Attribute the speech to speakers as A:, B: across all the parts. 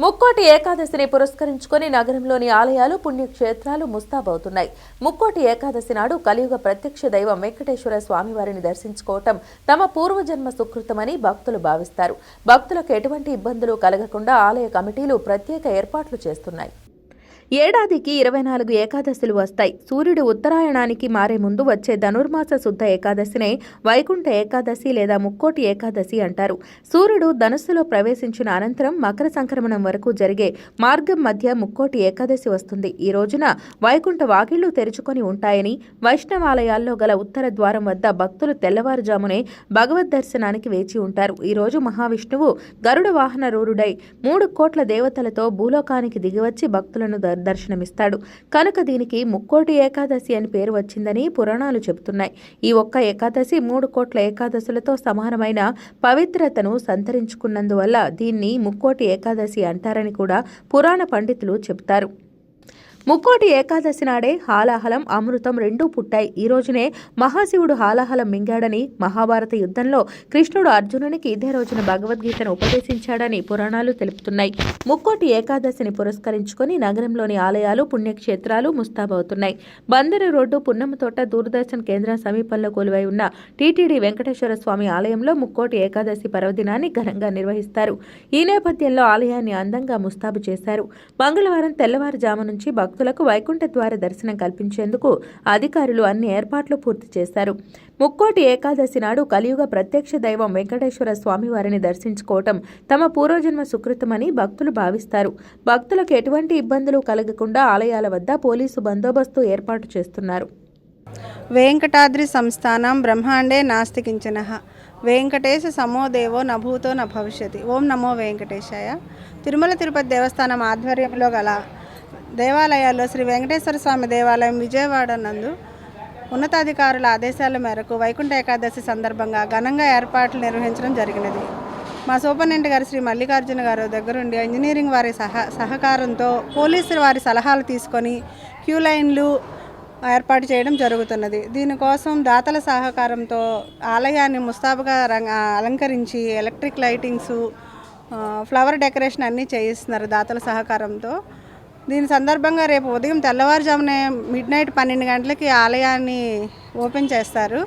A: ముక్కోటి ఏకాదశిని పురస్కరించుకొని నగరంలోని ఆలయాలు పుణ్యక్షేత్రాలు ముస్తాబవుతున్నాయి. ముక్కోటి ఏకాదశి నాడు కలియుగ ప్రత్యక్ష దైవం వెంకటేశ్వర స్వామివారిని దర్శించుకోవటం తమ పూర్వజన్మ సుకృతమని భక్తులు భావిస్తారు. భక్తులకు ఎటువంటి ఇబ్బందులు కలగకుండా ఆలయ కమిటీలు ప్రత్యేక ఏర్పాట్లు చేస్తున్నాయి. ఏడాదికి 24 ఏకాదశులు వస్తాయి. సూర్యుడు ఉత్తరాయణానికి మారే ముందు వచ్చే ధనుర్మాస శుద్ధ ఏకాదశినే వైకుంఠ ఏకాదశి లేదా ముక్కోటి ఏకాదశి అంటారు. సూర్యుడు ధనుస్సులో ప్రవేశించిన అనంతరం మకర సంక్రమణం వరకు జరిగే మార్గం మధ్య ముక్కోటి ఏకాదశి వస్తుంది. ఈ రోజున వైకుంఠ వాకిళ్లు తెరుచుకొని ఉంటాయని, వైష్ణవాలయాల్లో గల ఉత్తర ద్వారం వద్ద భక్తులు తెల్లవారుజామునే భగవద్ దర్శనానికి వేచి ఉంటారు. ఈ రోజు మహావిష్ణువు గరుడ వాహన రూఢుడై 3 కోట్ల దేవతలతో భూలోకానికి దిగివచ్చి భక్తులను దర్శనమిస్తాడు. కనుక దీనికి ముక్కోటి ఏకాదశి అని పేరు వచ్చిందని పురాణాలు చెబుతున్నాయి. ఈ ఒక్క ఏకాదశి 3 కోట్ల ఏకాదశులతో సమానమైన పవిత్రతను సంతరించుకున్నందువల్ల దీన్ని ముక్కోటి ఏకాదశి అంటారని కూడా పురాణ పండితులు చెబుతారు. ముక్కోటి ఏకాదశి నాడే హాలాహలం, అమృతం రెండూ పుట్టాయి. ఈ రోజునే మహాశివుడు హాలాహలం మింగాడని, మహాభారత యుద్ధంలో కృష్ణుడు అర్జునునికి ఇదే రోజున భగవద్గీతను ఉపదేశించాడని పురాణాలు తెలుపుతున్నాయి. ముక్కోటి ఏకాదశిని పురస్కరించుకొని నగరంలోని ఆలయాలు పుణ్యక్షేత్రాలు ముస్తాబవుతున్నాయి. బందరు రోడ్డు, పున్నమతోట దూరదర్శన్ కేంద్రం సమీపంలో కొలువై ఉన్న టీటీడీ వెంకటేశ్వర స్వామి ఆలయంలో ముక్కోటి ఏకాదశి పర్వదినాన్ని ఘనంగా నిర్వహిస్తారు. ఈ నేపథ్యంలో ఆలయాన్ని అందంగా ముస్తాబు చేశారు. మంగళవారం తెల్లవారుజాము నుంచి భక్తులకు వైకుంఠ ద్వార దర్శనం కల్పించేందుకు అధికారులు అన్ని ఏర్పాట్లు పూర్తి చేశారు. ముక్కోటి ఏకాదశి నాడు కలియుగ ప్రత్యక్ష దైవం వెంకటేశ్వర స్వామివారిని దర్శించుకోవటం తమ పూర్వజన్మ సుకృతమని భక్తులు భావిస్తారు. భక్తులకు ఎటువంటి ఇబ్బందులు కలగకుండా ఆలయాల వద్ద పోలీసు బందోబస్తు ఏర్పాటు చేస్తున్నారు.
B: వెంకటాద్రి సంస్థానం బ్రహ్మాండే నాస్తి కించనః వెంకటేశ సమో దేవో నభూతో న భవిష్యతి. ఓం నమో వెంకటేశాయ. తిరుమల తిరుపతి దేవస్థానం ఆధ్వర్యంలో గల దేవాలయాల్లో శ్రీ వెంకటేశ్వర స్వామి దేవాలయం విజయవాడ నందు ఉన్నతాధికారుల ఆదేశాల మేరకు వైకుంఠ ఏకాదశి సందర్భంగా ఘనంగా ఏర్పాట్లు నిర్వహించడం జరిగినది. మా సూపరింటెండెంట్ గారు శ్రీ మల్లికార్జున గారు దగ్గరుండి ఇంజనీరింగ్ వారి సహకారంతో పోలీసులు వారి సలహాలు తీసుకొని క్యూ లైన్లు ఏర్పాటు చేయడం జరుగుతున్నది. దీనికోసం దాతల సహకారంతో ఆలయాన్ని ముస్తాబుగా అలంకరించి ఎలక్ట్రిక్ లైటింగ్స్, ఫ్లవర్ డెకరేషన్ అన్నీ చేయిస్తున్నారు దాతల సహకారంతో. దీని సందర్భంగా రేపు ఉదయం తెల్లవారుజామునే మిడ్నైట్ 12 గంటలకి ఆలయాన్ని ఓపెన్ చేస్తారు.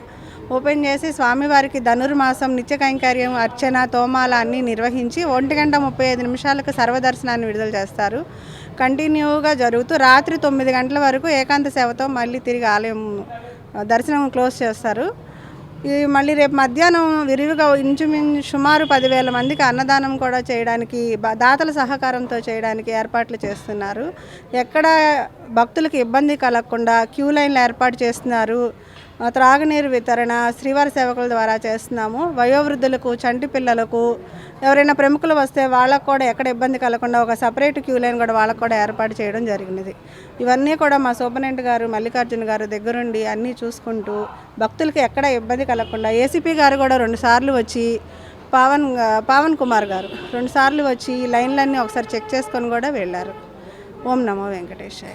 B: ఓపెన్ చేసి స్వామివారికి ధనుర్మాసం నిత్య కైంకర్యం, అర్చన, తోమాల అన్నీ నిర్వహించి 1:35 సర్వదర్శనాన్ని విడుదల చేస్తారు. కంటిన్యూగా జరుగుతూ రాత్రి 9 గంటల వరకు ఏకాంత సేవతో మళ్ళీ తిరిగి ఆలయం దర్శనం క్లోజ్ చేస్తారు. మళ్ళీ రేపు మధ్యాహ్నం విరివిగా ఇంచుమించు సుమారు 10,000 మందికి అన్నదానం కూడా చేయడానికి దాతల సహకారంతో చేయడానికి ఏర్పాట్లు చేస్తున్నారు. ఎక్కడ భక్తులకు ఇబ్బంది కలగకుండా క్యూ లైన్లు ఏర్పాటు చేస్తున్నారు. త్రాగునీరు వితరణ శ్రీవారి సేవకుల ద్వారా చేస్తున్నాము. వయోవృద్ధులకు, చంటి పిల్లలకు, ఎవరైనా ప్రముఖులు వస్తే వాళ్ళకు కూడా ఎక్కడ ఇబ్బంది కలగకుండా ఒక సపరేట్ క్యూ లైన్ కూడా వాళ్ళకు కూడా ఏర్పాటు చేయడం జరిగినది. ఇవన్నీ కూడా మా సూపరింటెండెంట్ గారు మల్లికార్జున గారు దగ్గరుండి అన్నీ చూసుకుంటూ భక్తులకి ఎక్కడ ఇబ్బంది కలగకుండా, ఏసీపీ గారు కూడా 2 సార్లు వచ్చి, పావన్ కుమార్ గారు 2 సార్లు వచ్చి లైన్లన్నీ ఒకసారి చెక్ చేసుకొని కూడా వెళ్ళారు. ఓం నమో వెంకటేశాయ.